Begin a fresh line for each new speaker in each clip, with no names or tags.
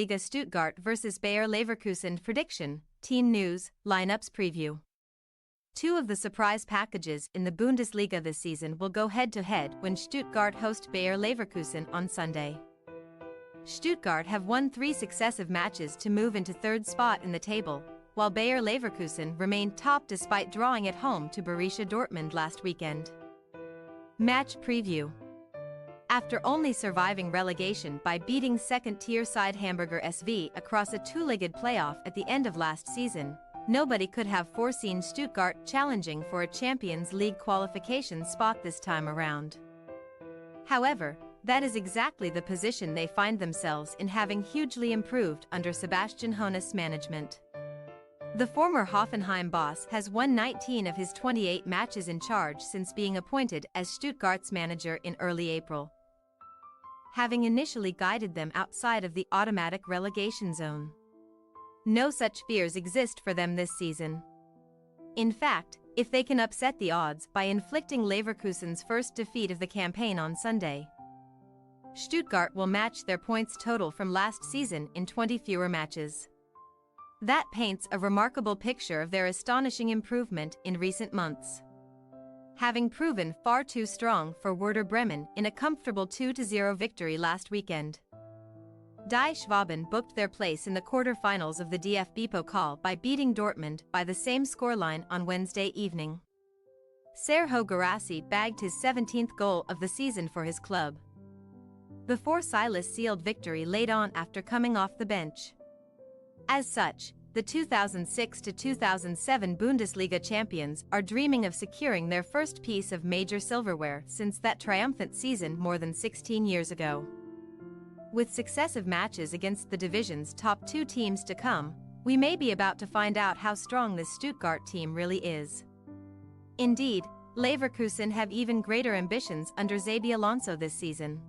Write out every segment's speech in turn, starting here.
Bundesliga Stuttgart vs Bayer Leverkusen prediction, team news, lineups preview. Two of the surprise packages in the Bundesliga this season will go head-to-head when Stuttgart host Bayer Leverkusen on Sunday. Stuttgart have won 3 successive matches to move into third spot in the table, while Bayer Leverkusen remained top despite drawing at home to Borussia Dortmund last weekend. Match preview. After only surviving relegation by beating second-tier side Hamburger SV across a two-legged playoff at the end of last season, nobody could have foreseen Stuttgart challenging for a Champions League qualification spot this time around. However, that is exactly the position they find themselves in, having hugely improved under Sebastian Hoeneß's management. The former Hoffenheim boss has won 19 of his 28 matches in charge since being appointed as Stuttgart's manager in early April, having initially guided them outside of the automatic relegation zone. No such fears exist for them this season. In fact, if they can upset the odds by inflicting Leverkusen's first defeat of the campaign on Sunday, Stuttgart will match their points total from last season in 20 fewer matches. That paints a remarkable picture of their astonishing improvement in recent months, having proven far too strong for Werder Bremen in a comfortable 2-0 victory last weekend. Die Schwaben booked their place in the quarter-finals of the DFB Pokal by beating Dortmund by the same scoreline on Wednesday evening. Serhou Guirassy bagged his 17th goal of the season for his club, before Silas sealed victory late on after coming off the bench. As such, the 2006-2007 Bundesliga champions are dreaming of securing their first piece of major silverware since that triumphant season more than 16 years ago. With successive matches against the division's top 2 teams to come, we may be about to find out how strong this Stuttgart team really is. Indeed, Leverkusen have even greater ambitions under Xabi Alonso this season,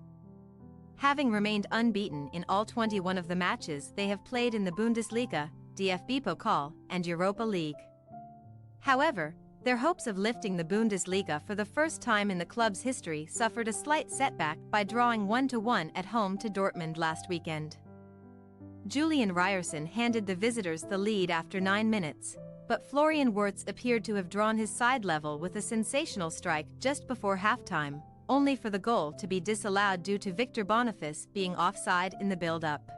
having remained unbeaten in all 21 of the matches they have played in the Bundesliga, DFB Pokal, and Europa League. However, their hopes of lifting the Bundesliga for the first time in the club's history suffered a slight setback by drawing 1-1 at home to Dortmund last weekend. Julian Ryerson handed the visitors the lead after 9 minutes, but Florian Wirtz appeared to have drawn his side level with a sensational strike just before halftime, only for the goal to be disallowed due to Victor Boniface being offside in the build-up.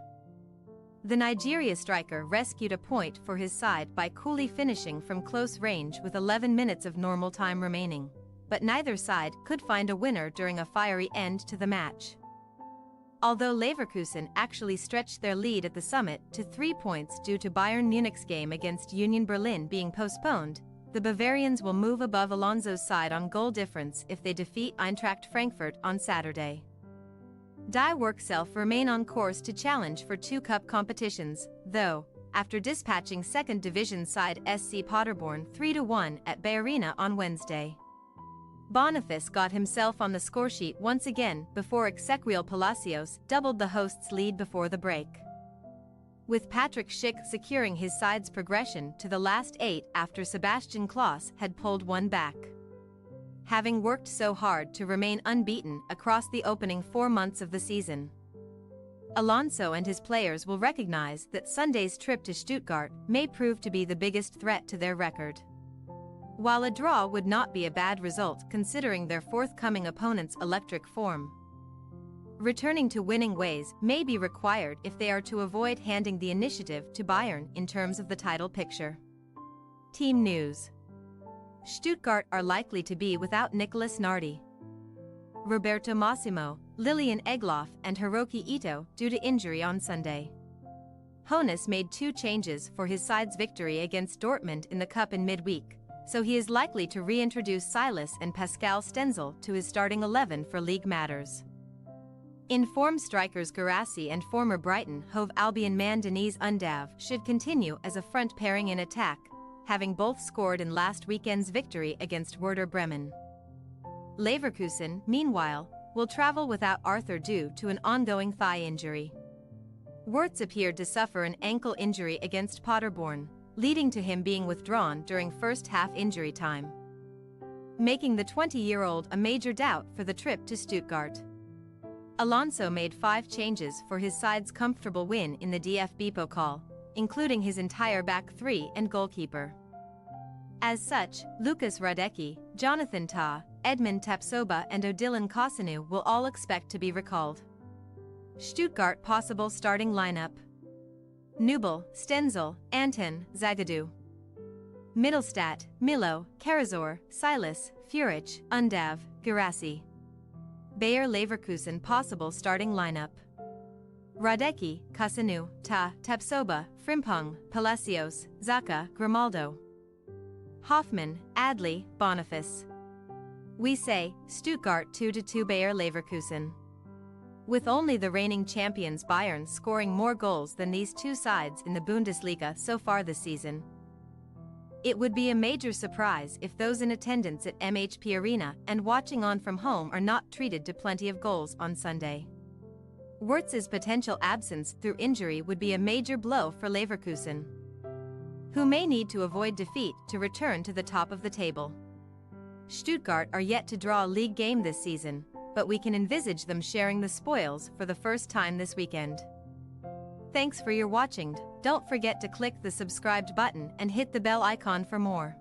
The Nigeria striker rescued a point for his side by coolly finishing from close range with 11 minutes of normal time remaining, but neither side could find a winner during a fiery end to the match. Although Leverkusen actually stretched their lead at the summit to 3 points due to Bayern Munich's game against Union Berlin being postponed, the Bavarians will move above Alonso's side on goal difference if they defeat Eintracht Frankfurt on Saturday. Die Werkself remain on course to challenge for 2 cup competitions, though, after dispatching second division side SC Paderborn 3-1 at Bayarena on Wednesday. Boniface got himself on the scoresheet once again before Ezequiel Palacios doubled the hosts' lead before the break, with Patrick Schick securing his side's progression to the last 8 after Sebastian Klos had pulled one back, having worked so hard to remain unbeaten across the opening 4 months of the season. Alonso and his players will recognize that Sunday's trip to Stuttgart may prove to be the biggest threat to their record, while a draw would not be a bad result considering their forthcoming opponent's electric form. Returning to winning ways may be required if they are to avoid handing the initiative to Bayern in terms of the title picture. Team news. Stuttgart are likely to be without Nicolas Nardi, Roberto Massimo, Lilian Egloff and Hiroki Ito due to injury on Sunday. Hoeneß made 2 changes for his side's victory against Dortmund in the cup in midweek, so he is likely to reintroduce Silas and Pascal Stenzel to his starting 11 for league matters. In-form strikers Guirassy and former Brighton Hove Albion man Deniz Undav should continue as a front pairing in attack, having both scored in last weekend's victory against Werder Bremen. Leverkusen, meanwhile, will travel without Arthur due to an ongoing thigh injury. Wirtz appeared to suffer an ankle injury against Paderborn, leading to him being withdrawn during first-half injury time, making the 20-year-old a major doubt for the trip to Stuttgart. Alonso made 5 changes for his side's comfortable win in the DFB Pokal, including his entire back three and goalkeeper. As such, Lucas Radecki, Jonathan Tah, Edmund Tapsoba and Odilon Kosanu will all expect to be recalled. Stuttgart possible starting lineup: Nubel, Stenzel, Anton, Zagadou. Mittelstadt, Milo, Karazor, Silas, Furic, Undav, Girassi. Bayer Leverkusen possible starting lineup: Radecki, Kosanu, Tah, Tapsoba, Frimpong, Palacios, Zaka, Grimaldo. Hoffmann, Adli, Boniface. We say, Stuttgart 2-2 Bayer Leverkusen. With only the reigning champions Bayern scoring more goals than these two sides in the Bundesliga so far this season, it would be a major surprise if those in attendance at MHP Arena and watching on from home are not treated to plenty of goals on Sunday. Wirtz's potential absence through injury would be a major blow for Leverkusen, who may need to avoid defeat to return to the top of the table. Stuttgart are yet to draw a league game this season, but we can envisage them sharing the spoils for the first time this weekend. Thanks for your watching. Don't forget to click the subscribed button and hit the bell icon for more.